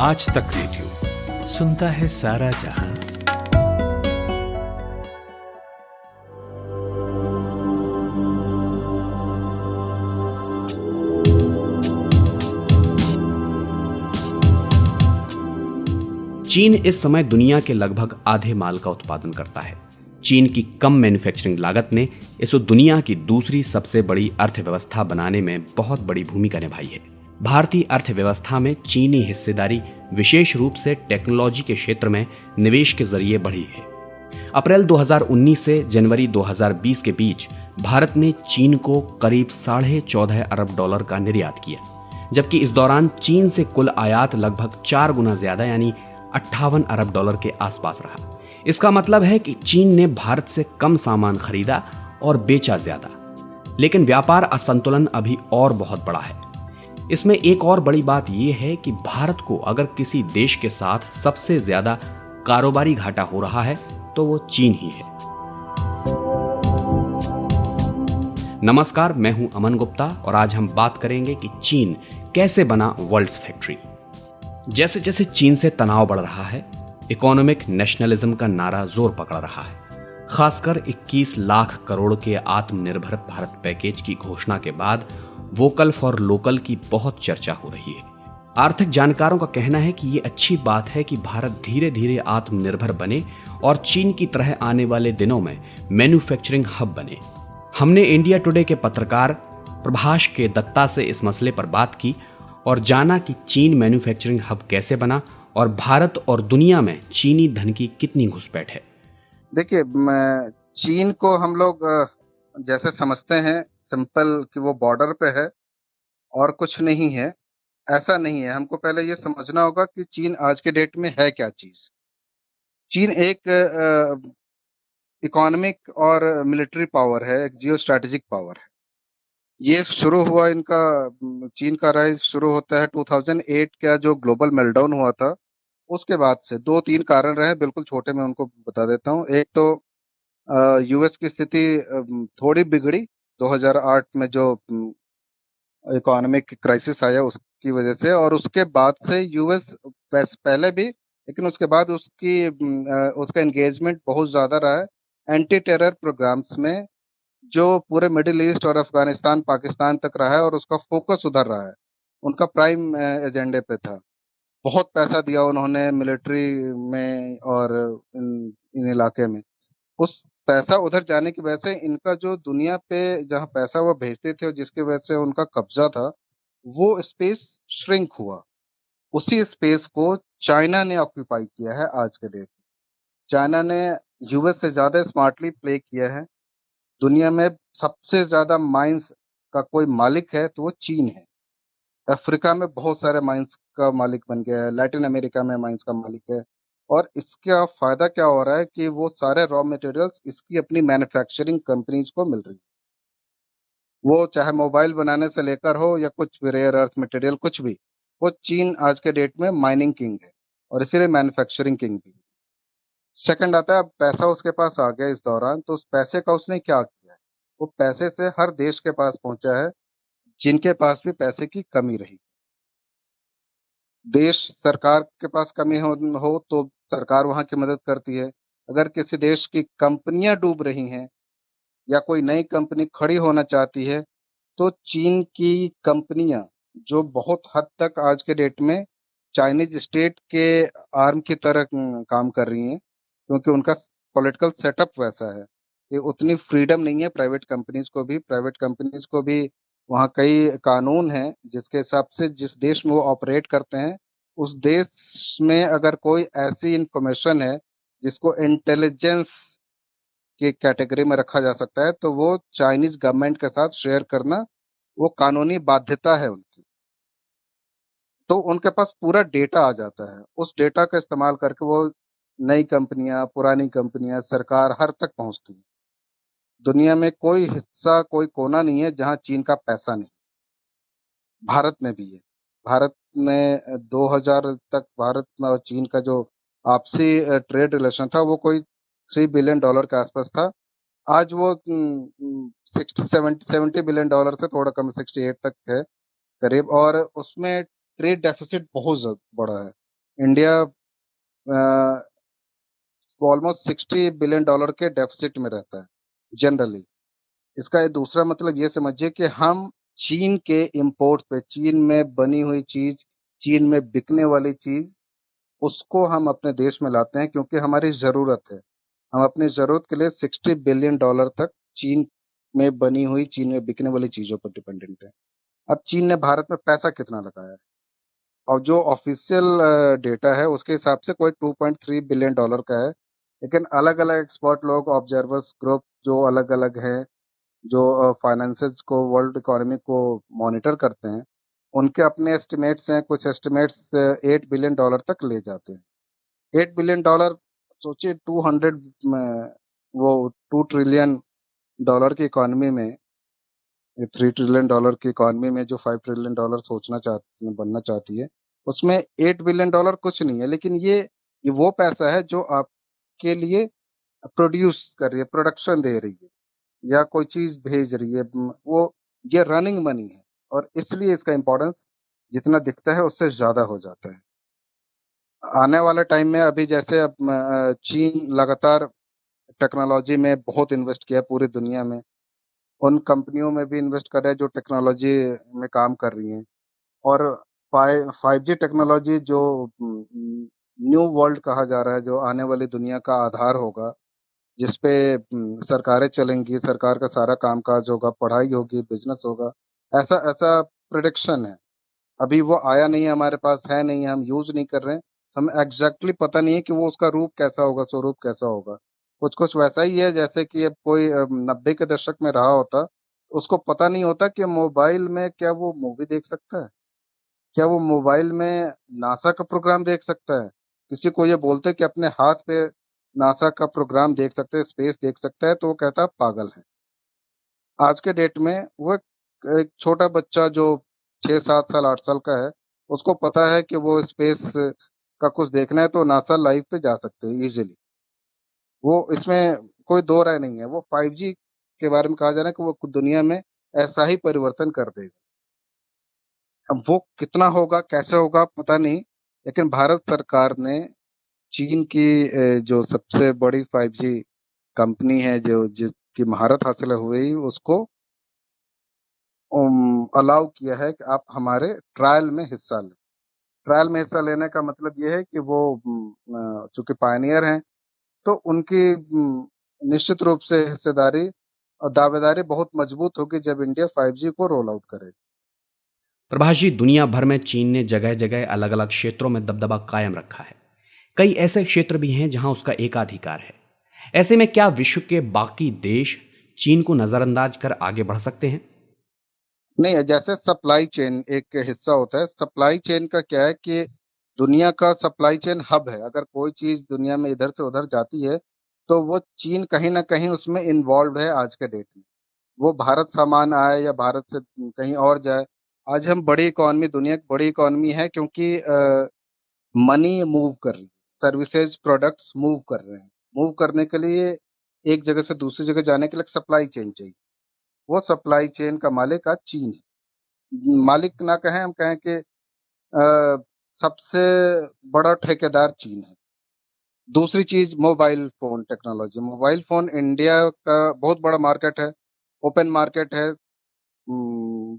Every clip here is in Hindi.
आज तक रेडियो सुनता है सारा जहां। चीन इस समय दुनिया के लगभग आधे माल का उत्पादन करता है। चीन की कम मैन्युफैक्चरिंग लागत ने इसे दुनिया की दूसरी सबसे बड़ी अर्थव्यवस्था बनाने में बहुत बड़ी भूमिका निभाई है। भारतीय अर्थव्यवस्था में चीनी हिस्सेदारी विशेष रूप से टेक्नोलॉजी के क्षेत्र में निवेश के जरिए बढ़ी है। अप्रैल 2019 से जनवरी 2020 के बीच भारत ने चीन को करीब $14.5 अरब का निर्यात किया, जबकि इस दौरान चीन से कुल आयात लगभग 4 गुना ज्यादा यानी $58 अरब के आसपास रहा। इसका मतलब है कि चीन ने भारत से कम सामान खरीदा और बेचा ज्यादा। लेकिन व्यापार असंतुलन अभी और बहुत बड़ा है। इसमें एक और बड़ी बात यह है कि भारत को अगर किसी देश के साथ सबसे ज्यादा कारोबारी घाटा हो रहा है तो वो चीन ही है। नमस्कार, मैं हूं अमन गुप्ता और आज हम बात करेंगे कि चीन कैसे बना वर्ल्ड्स फैक्ट्री। जैसे जैसे चीन से तनाव बढ़ रहा है, इकोनॉमिक नेशनलिज्म का नारा जोर पकड़ रहा है। खासकर 21 लाख करोड़ के आत्मनिर्भर भारत पैकेज की घोषणा के बाद वोकल फॉर लोकल की बहुत चर्चा हो रही है। आर्थिक जानकारों का कहना है कि ये अच्छी बात है कि भारत धीरे धीरे आत्मनिर्भर बने और चीन की तरह आने वाले दिनों में मैन्युफैक्चरिंग हब बने। हमने इंडिया टुडे के पत्रकार प्रभाष के दत्ता से इस मसले पर बात की और जाना कि चीन मैन्युफैक्चरिंग हब कैसे बना और भारत और दुनिया में चीनी धन की कितनी घुसपैठ है। देखिए, चीन को हम लोग जैसे समझते हैं सिंपल कि वो बॉर्डर पे है और कुछ नहीं है, ऐसा नहीं है। हमको पहले ये समझना होगा कि चीन आज के डेट में है क्या चीज। चीन एक इकोनॉमिक और मिलिट्री पावर है, एक जियो स्ट्रेटेजिक पावर है। ये शुरू हुआ इनका चीन का राइज शुरू होता है 2008 का जो ग्लोबल मेल्टडाउन हुआ था उसके बाद से। 2-3 कारण रहे, बिल्कुल छोटे में उनको बता देता हूँ। एक तो यूएस की स्थिति थोड़ी बिगड़ी 2008 में जो इकोनॉमिक क्राइसिस आया उसकी वजह से, और उसके बाद से यूएस पहले भी, लेकिन उसके बाद उसका एंगेजमेंट बहुत ज्यादा रहा है एंटी टेरर प्रोग्राम्स में, जो पूरे मिडिल ईस्ट और अफगानिस्तान पाकिस्तान तक रहा है और उसका फोकस उधर रहा है। उनका प्राइम एजेंडे पे था। बहुत पैसा दिया उन्होंने मिलिट्री में और इन इलाके में। उस पैसा उधर जाने की वजह से इनका जो दुनिया पे जहाँ पैसा वो भेजते थे और जिसकी वजह से उनका कब्जा था, वो स्पेस श्रिंक हुआ। उसी स्पेस को चाइना ने ऑक्यूपाई किया है आज के डेट में। चाइना ने यूएस से ज्यादा स्मार्टली प्ले किया है। दुनिया में सबसे ज्यादा माइंस का कोई मालिक है तो वो चीन है। अफ्रीका में बहुत सारे माइंस का मालिक बन गया है, लैटिन अमेरिका में माइंस का मालिक है। और इसका फायदा क्या हो रहा है कि वो सारे रॉ मटेरियल्स इसकी अपनी मैन्युफैक्चरिंग कंपनीज को मिल रही है। वो चाहे मोबाइल बनाने से लेकर हो या कुछ भी रेयर अर्थ मटेरियल, कुछ भी, वो चीन आज के डेट में माइनिंग किंग है और इसीलिए मैन्युफैक्चरिंग किंग भी। सेकंड आता है, अब पैसा उसके पास आ गया इस दौरान, तो उस पैसे का उसने क्या किया है। वो पैसे से हर देश के पास पहुंचा है जिनके पास भी पैसे की कमी रही। देश सरकार के पास कमी हो तो सरकार वहां की मदद करती है। अगर किसी देश की कंपनियां डूब रही हैं या कोई नई कंपनी खड़ी होना चाहती है, तो चीन की कंपनियां जो बहुत हद तक आज के डेट में चाइनीज स्टेट के आर्म की तरह काम कर रही हैं, क्योंकि उनका पॉलिटिकल सेटअप वैसा है कि उतनी फ्रीडम नहीं है प्राइवेट कंपनीज को भी। वहाँ कई कानून हैं जिसके हिसाब से जिस देश में वो ऑपरेट करते हैं, उस देश में अगर कोई ऐसी इंफॉर्मेशन है जिसको इंटेलिजेंस की कैटेगरी में रखा जा सकता है, तो वो चाइनीज गवर्नमेंट के साथ शेयर करना वो कानूनी बाध्यता है उनकी। तो उनके पास पूरा डेटा आ जाता है। उस डेटा का इस्तेमाल करके वो नई कंपनियां, पुरानी कंपनियां, सरकार हर तक पहुंचती है। दुनिया में कोई हिस्सा, कोई कोना नहीं है जहां चीन का पैसा नहीं। भारत में भी है। भारत में 2000 तक भारत में और चीन का जो आपसी ट्रेड रिलेशन था वो कोई $3 बिलियन के आसपास था। आज वो 70 बिलियन डॉलर से थोड़ा कम, 68 तक है करीब, और उसमें ट्रेड डेफिसिट बहुत बड़ा है। इंडिया ऑलमोस्ट $60 बिलियन के डेफिसिट में रहता है जनरली। इसका एक दूसरा मतलब ये समझिए कि हम चीन के इंपोर्ट पे, चीन में बनी हुई चीज, चीन में बिकने वाली चीज, उसको हम अपने देश में लाते हैं क्योंकि हमारी जरूरत है। हम अपनी जरूरत के लिए $60 बिलियन तक चीन में बनी हुई, चीन में बिकने वाली चीजों पर डिपेंडेंट है। अब चीन ने भारत में पैसा कितना लगाया है, और जो ऑफिशियल डेटा है उसके हिसाब से कोई $2.3 बिलियन का है। लेकिन अलग अलग एक्सपर्ट लोग, ऑब्जर्वर्स ग्रुप जो अलग अलग है, जो फाइनेंसेस को, वर्ल्ड इकोनॉमी को मॉनिटर करते हैं, उनके अपने एस्टिमेट्स हैं। कुछ एस्टिमेट्स $8 बिलियन तक ले जाते हैं। $8 बिलियन, सोचिए 200 में, वो $2 ट्रिलियन की इकोनॉमी में, $3 ट्रिलियन की इकोनॉमी में जो $5 ट्रिलियन सोचना चाहती, बनना चाहती है, उसमें $8 बिलियन कुछ नहीं है। लेकिन ये वो पैसा है जो आपके लिए प्रोड्यूस कर रही है, प्रोडक्शन दे रही है, या कोई चीज भेज रही है, वो ये रनिंग मनी है। और इसलिए इसका इम्पोर्टेंस जितना दिखता है उससे ज्यादा हो जाता है। आने वाले टाइम में, अभी जैसे अब चीन लगातार टेक्नोलॉजी में बहुत इन्वेस्ट किया है पूरी दुनिया में, उन कंपनियों में भी इन्वेस्ट कर रहा है जो टेक्नोलॉजी में काम कर रही हैं। और 5G टेक्नोलॉजी जो न्यू वर्ल्ड कहा जा रहा है, जो आने वाली दुनिया का आधार होगा, जिसपे सरकारें चलेंगी, सरकार का सारा कामकाज होगा, पढ़ाई होगी, बिजनेस होगा, ऐसा ऐसा प्रिडिक्शन है। अभी वो आया नहीं है, हमारे पास है नहीं, हम यूज नहीं कर रहे हैं, हम एग्जैक्टली पता नहीं है कि वो उसका रूप कैसा होगा, स्वरूप कैसा होगा। कुछ कुछ वैसा ही है जैसे कि अब कोई 90 के दशक में रहा होता, उसको पता नहीं होता कि मोबाइल में क्या वो मूवी देख सकता है, क्या वो मोबाइल में नासा का प्रोग्राम देख सकता है। किसी को ये बोलते कि अपने हाथ पे नासा का प्रोग्राम देख सकते हैं, स्पेस देख सकता है, तो वो कहता है पागल है। आज के डेट में वो एक छोटा बच्चा जो 6 7 साल 8 साल का है, उसको पता है कि वो स्पेस का कुछ देखना है तो नासा लाइव पे जा सकते हैं इजीली। वो इसमें कोई दो राय नहीं है। वो 5G के बारे में कहा जा रहा है कि वो दुनिया में ऐसा ही परिवर्तन कर देगा। अब वो कितना होगा, कैसे होगा, पता नहीं। लेकिन भारत सरकार ने चीन की जो सबसे बड़ी 5G कंपनी है, जो जिसकी महारत हासिल हुई, उसको अलाउ किया है कि आप हमारे ट्रायल में हिस्सा लें। ट्रायल में हिस्सा लेने का मतलब ये है कि वो चूंकि पायनियर हैं, तो उनकी निश्चित रूप से हिस्सेदारी और दावेदारी बहुत मजबूत होगी जब इंडिया 5G को रोल आउट करे। प्रभाष जी, दुनिया भर में चीन ने जगह जगह अलग अलग क्षेत्रों में दबदबा कायम रखा है। कई ऐसे क्षेत्र भी हैं जहां उसका एकाधिकार है। ऐसे में क्या विश्व के बाकी देश चीन को नजरअंदाज कर आगे बढ़ सकते हैं? नहीं, जैसे सप्लाई चेन एक हिस्सा होता है। सप्लाई चेन का क्या है कि दुनिया का सप्लाई चेन हब है। अगर कोई चीज दुनिया में इधर से उधर जाती है, तो वो चीन कहीं ना कहीं उसमें इन्वॉल्व है आज के डेट में। वो भारत सामान आए या भारत से कहीं और जाए, आज हम बड़ी इकोनॉमी, दुनिया की बड़ी इकोनॉमी है क्योंकि मनी मूव कर रही है, सर्विसेज प्रोडक्ट्स मूव कर रहे हैं। मूव करने के लिए, एक जगह से दूसरी जगह जाने के लिए सप्लाई चेन चाहिए। वो सप्लाई चेन का मालिक आज चीन है। मालिक ना कहें, हम कहें कि सबसे बड़ा ठेकेदार चीन है। दूसरी चीज, mobile phone technology. Mobile phone India का बहुत बड़ा मार्केट है, ओपन मार्केट है।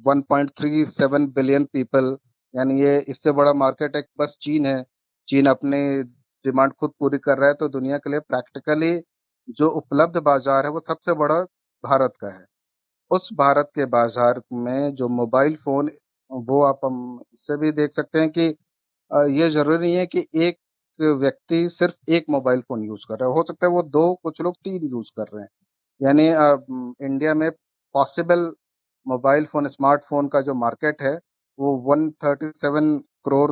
1.37 बिलियन पीपल, यानी ये इससे बड़ा मार्केट है बस चीन है। चीन अपनी डिमांड खुद पूरी कर रहा है, तो दुनिया के लिए प्रैक्टिकली जो उपलब्ध बाजार है वो सबसे बड़ा भारत का है। उस भारत के बाजार में जो मोबाइल फोन, वो आप हम इससे भी देख सकते हैं कि ये जरूरी नहीं है कि एक व्यक्ति सिर्फ एक मोबाइल फोन यूज कर रहा है। हो सकता है वो दो, कुछ लोग तीन यूज कर रहे हैं। यानी इंडिया में पॉसिबल मोबाइल फोन, स्मार्टफोन का जो मार्केट है, वो 137 करोड़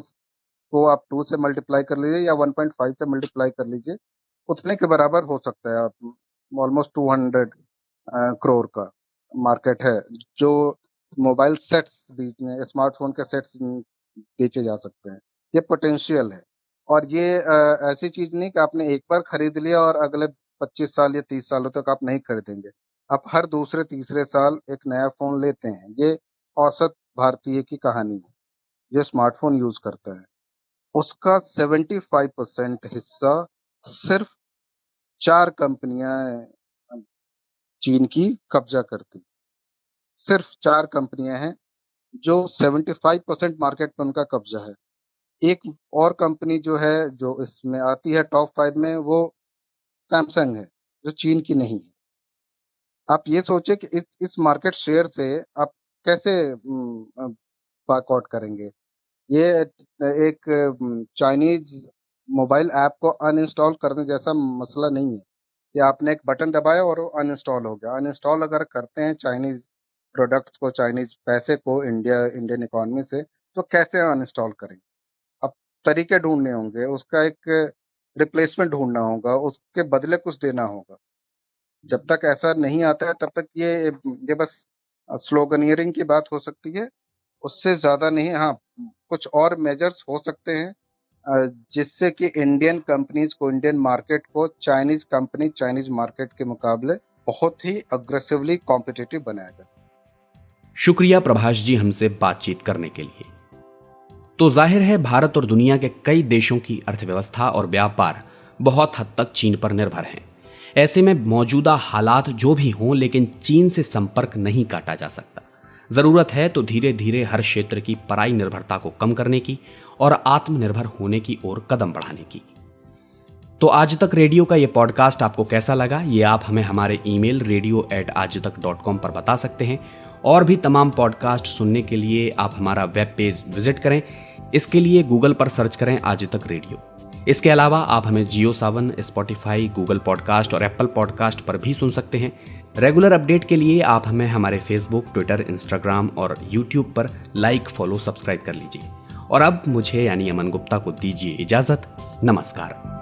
को आप 2 से मल्टीप्लाई कर लीजिए या 1.5 से मल्टीप्लाई कर लीजिए, उतने के बराबर हो सकता है। आप ऑलमोस्ट 200 करोड़ का मार्केट है, जो मोबाइल सेट्स बीच में, स्मार्टफोन के सेट्स बेचे जा सकते हैं। ये पोटेंशियल है। और ये ऐसी चीज नहीं कि आपने एक बार खरीद लिया और अगले 25 साल या 30 सालों तक आप नहीं खरीदेंगे। आप हर दूसरे तीसरे साल एक नया फोन लेते हैं। ये औसत भारतीय की कहानी है जो स्मार्टफोन यूज करता है। उसका 75% हिस्सा सिर्फ 4 कंपनियां चीन की कब्जा करती। सिर्फ 4 कंपनियां हैं जो 75% मार्केट पे उनका कब्जा है। एक और कंपनी जो है, जो इसमें आती है टॉप 5 में, वो सैमसंग है, जो चीन की नहीं है। आप ये सोचिए कि इस मार्केट शेयर से आप कैसे बायकॉट करेंगे? ये एक चाइनीज मोबाइल ऐप को अनइंस्टॉल करने जैसा मसला नहीं है कि आपने एक बटन दबाया और वो अनइंस्टॉल हो गया। अनइंस्टॉल अगर करते हैं चाइनीज प्रोडक्ट्स को, चाइनीज पैसे को इंडियन इकोनॉमी से, तो कैसे अनइंस्टॉल करेंगे? अब तरीके ढूंढने होंगे, उसका एक रिप्लेसमेंट ढूंढना होगा, उसके बदले कुछ देना होगा। जब तक ऐसा नहीं आता है तब तक ये बस स्लोगनियरिंग की बात हो सकती है, उससे ज्यादा नहीं। हाँ, कुछ और मेजर्स हो सकते हैं जिससे कि इंडियन कंपनीज को, इंडियन मार्केट को चाइनीज कंपनी, चाइनीज मार्केट के मुकाबले बहुत ही अग्रेसिवली कॉम्पिटिटिव बनाया जा सके। शुक्रिया प्रभाष जी हमसे बातचीत करने के लिए। तो जाहिर है भारत और दुनिया के कई देशों की अर्थव्यवस्था और व्यापार बहुत हद तक चीन पर निर्भर हैं। ऐसे में मौजूदा हालात जो भी हों, लेकिन चीन से संपर्क नहीं काटा जा सकता। जरूरत है तो धीरे धीरे हर क्षेत्र की पराई निर्भरता को कम करने की और आत्मनिर्भर होने की ओर कदम बढ़ाने की। तो आज तक रेडियो का यह पॉडकास्ट आपको कैसा लगा, ये आप हमें हमारे ईमेल radio@aajtak.com पर बता सकते हैं। और भी तमाम पॉडकास्ट सुनने के लिए आप हमारा वेब पेज विजिट करें। इसके लिए गूगल पर सर्च करें आज तक रेडियो। इसके अलावा आप हमें जियो सावन, स्पॉटिफाई, गूगल पॉडकास्ट और एप्पल पॉडकास्ट पर भी सुन सकते हैं। रेगुलर अपडेट के लिए आप हमें हमारे फेसबुक, ट्विटर, इंस्टाग्राम और यूट्यूब पर लाइक, फॉलो, सब्सक्राइब कर लीजिए। और अब मुझे यानी अमन गुप्ता को दीजिए इजाजत। नमस्कार।